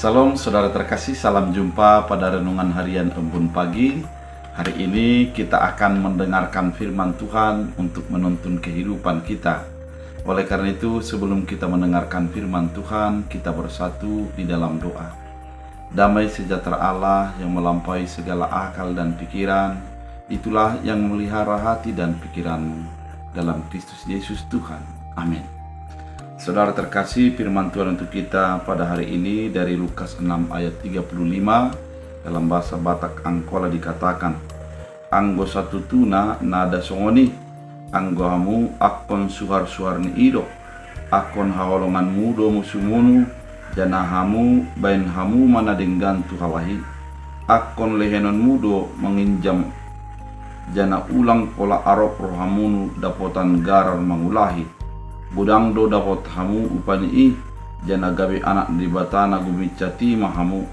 Salam saudara terkasih, salam jumpa pada renungan harian Embun Pagi. Hari ini kita akan mendengarkan firman Tuhan untuk menuntun kehidupan kita. Oleh karena itu, sebelum kita mendengarkan firman Tuhan, kita bersatu di dalam doa. Damai sejahtera Allah yang melampaui segala akal dan pikiran, itulah yang memelihara hati dan pikiranmu dalam Kristus Yesus Tuhan. Amin. Saudara terkasih, firman Tuhan untuk kita pada hari ini dari Lukas 6 ayat 35 dalam bahasa Batak Angkola dikatakan, "Anggo satu tuna nada songoni, anggo hamu akon suhar-suhar ni ido, akon hawalongan mudo musumunu, jana hamu bain hamu mana denggan tuhalahi, akon lehenon mudo menginjam, jana ulang pola arok rohamunu dapotan garar mangulahi. Budang do dapot hamu upani i, jana gabe anak di bata na gumicati mahamu,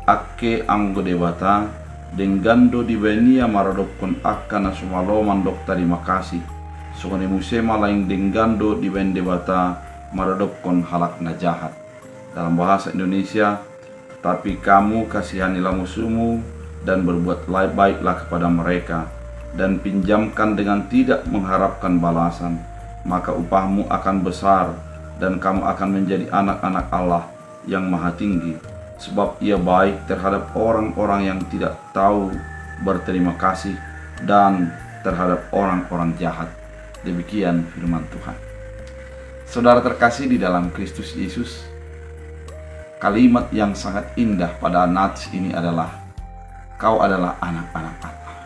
akke anggo de bata, denggando di benia maradokon akka na sumaloman dok terima kasih. Songone musema laing denggando di bende bata maradokon halak na jahat. Dalam bahasa Indonesia, tapi kamu kasihanilah musuhmu dan berbuat baiklah kepada mereka, dan pinjamkan dengan tidak mengharapkan balasan. Maka upahmu akan besar dan kamu akan menjadi anak-anak Allah yang maha tinggi, sebab ia baik terhadap orang-orang yang tidak tahu berterima kasih dan terhadap orang-orang jahat." Demikian firman Tuhan. Saudara terkasih di dalam Kristus Yesus, kalimat yang sangat indah pada nats ini adalah, kau adalah anak-anak Allah.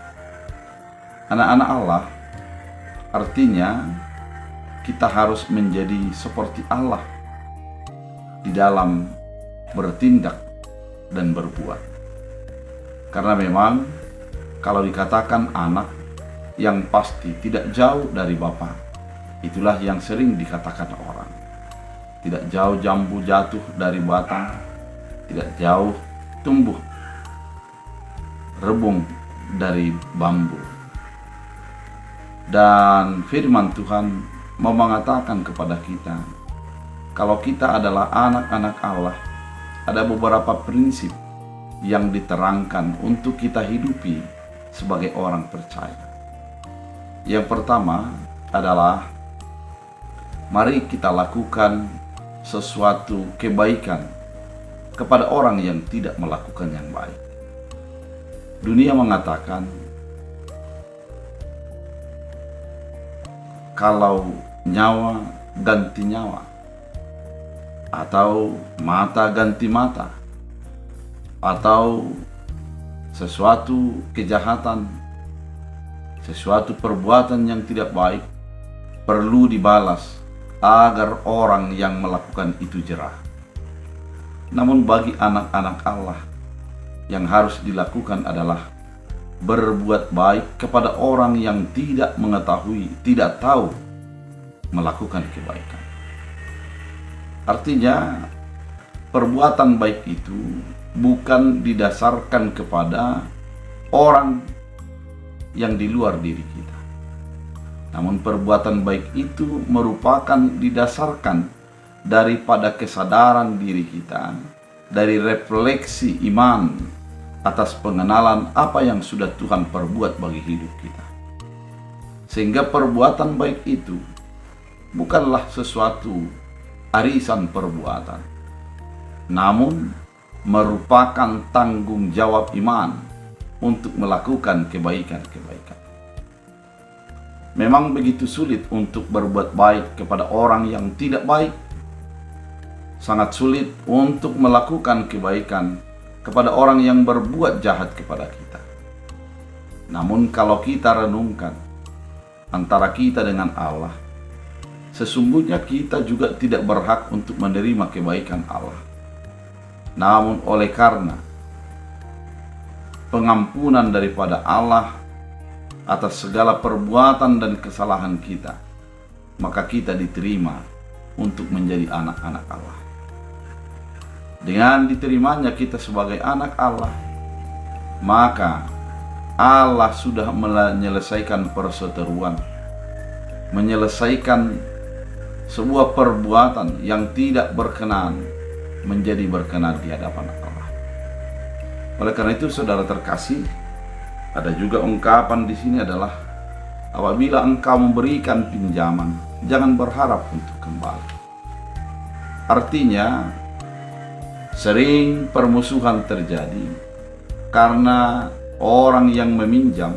Anak-anak Allah artinya kita harus menjadi seperti Allah di dalam bertindak dan berbuat. Karena memang kalau dikatakan anak, yang pasti tidak jauh dari Bapa. Itulah yang sering dikatakan orang. Tidak jauh jambu jatuh dari batang, tidak jauh tumbuh rebung dari bambu. Dan firman Tuhan mau mengatakan kepada kita, kalau kita adalah anak-anak Allah, ada beberapa prinsip yang diterangkan untuk kita hidupi sebagai orang percaya. Yang pertama adalah, mari kita lakukan sesuatu kebaikan kepada orang yang tidak melakukan yang baik. Dunia mengatakan, kalau nyawa ganti nyawa, atau mata ganti mata, atau sesuatu kejahatan, sesuatu perbuatan yang tidak baik perlu dibalas agar orang yang melakukan itu jerah. Namun bagi anak-anak Allah, yang harus dilakukan adalah berbuat baik kepada orang yang tidak mengetahui, tidak tahu melakukan kebaikan. Artinya, perbuatan baik itu bukan didasarkan kepada orang yang di luar diri kita. Namun perbuatan baik itu merupakan didasarkan daripada kesadaran diri kita, dari refleksi iman atas pengenalan apa yang sudah Tuhan perbuat bagi hidup kita. Sehingga perbuatan baik itu bukanlah sesuatu arisan perbuatan, namun merupakan tanggung jawab iman untuk melakukan kebaikan-kebaikan. Memang begitu sulit untuk berbuat baik kepada orang yang tidak baik. Sangat sulit untuk melakukan kebaikan kepada orang yang berbuat jahat kepada kita. Namun kalau kita renungkan antara kita dengan Allah, sesungguhnya kita juga tidak berhak untuk menerima kebaikan Allah. Namun oleh karena pengampunan daripada Allah atas segala perbuatan dan kesalahan kita, maka kita diterima untuk menjadi anak-anak Allah. Dengan diterimanya kita sebagai anak Allah, maka Allah sudah menyelesaikan perseteruan, menyelesaikan sebuah perbuatan yang tidak berkenan menjadi berkenan di hadapan Allah. Oleh karena itu, saudara terkasih, ada juga ungkapan di sini adalah apabila engkau memberikan pinjaman, jangan berharap untuk kembali. Artinya, sering permusuhan terjadi karena orang yang meminjam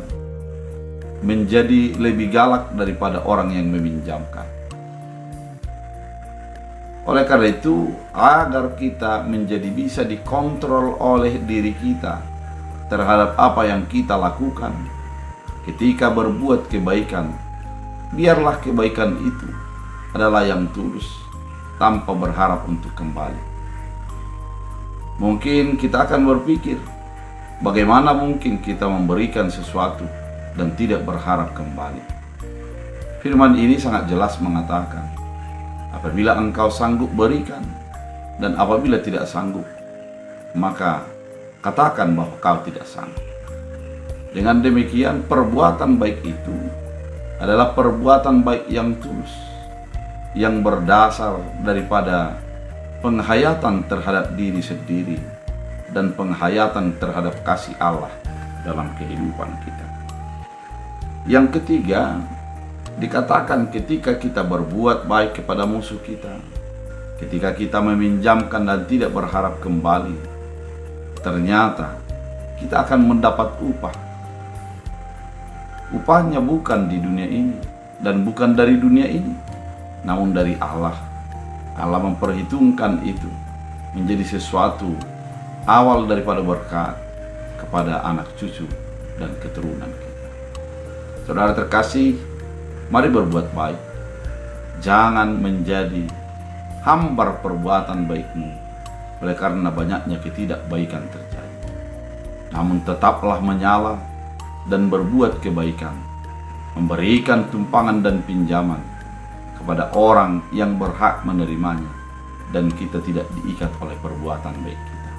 menjadi lebih galak daripada orang yang meminjamkan. Oleh karena itu, agar kita menjadi bisa dikontrol oleh diri kita terhadap apa yang kita lakukan ketika berbuat kebaikan, biarlah kebaikan itu adalah yang tulus tanpa berharap untuk kembali. Mungkin kita akan berpikir, bagaimana mungkin kita memberikan sesuatu dan tidak berharap kembali? Firman ini sangat jelas mengatakan, apabila engkau sanggup berikan, dan apabila tidak sanggup, maka katakan bahwa kau tidak sanggup. Dengan demikian, perbuatan baik itu adalah perbuatan baik yang tulus, yang berdasar daripada penghayatan terhadap diri sendiri dan penghayatan terhadap kasih Allah dalam kehidupan kita. Yang ketiga, dikatakan ketika kita berbuat baik kepada musuh kita, ketika kita meminjamkan dan tidak berharap kembali, ternyata kita akan mendapat upah. Upahnya bukan di dunia ini dan bukan dari dunia ini, namun dari Allah. Allah memperhitungkan itu menjadi sesuatu awal daripada berkat kepada anak cucu dan keturunan kita. Saudara terkasih, mari berbuat baik. Jangan menjadi hambar perbuatan baikmu oleh karena banyaknya ketidakbaikan terjadi. Namun tetaplah menyala dan berbuat kebaikan, memberikan tumpangan dan pinjaman kepada orang yang berhak menerimanya, dan kita tidak diikat oleh perbuatan baik kita.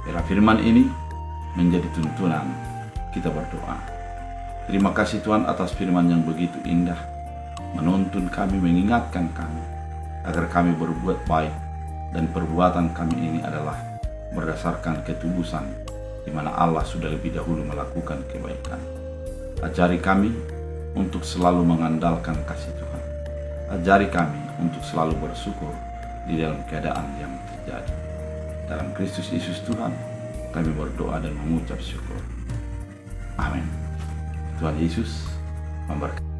Biarlah firman ini menjadi tuntunan kita berdoa. Terima kasih Tuhan atas firman yang begitu indah, menuntun kami, mengingatkan kami agar kami berbuat baik, dan perbuatan kami ini adalah berdasarkan ketubusan di mana Allah sudah lebih dahulu melakukan kebaikan. Ajari kami untuk selalu mengandalkan kasih Tuhan. Ajari kami untuk selalu bersyukur di dalam keadaan yang terjadi. Dalam Kristus Yesus Tuhan, kami berdoa dan mengucap syukur. Amin. Tuhan Yesus memberkati.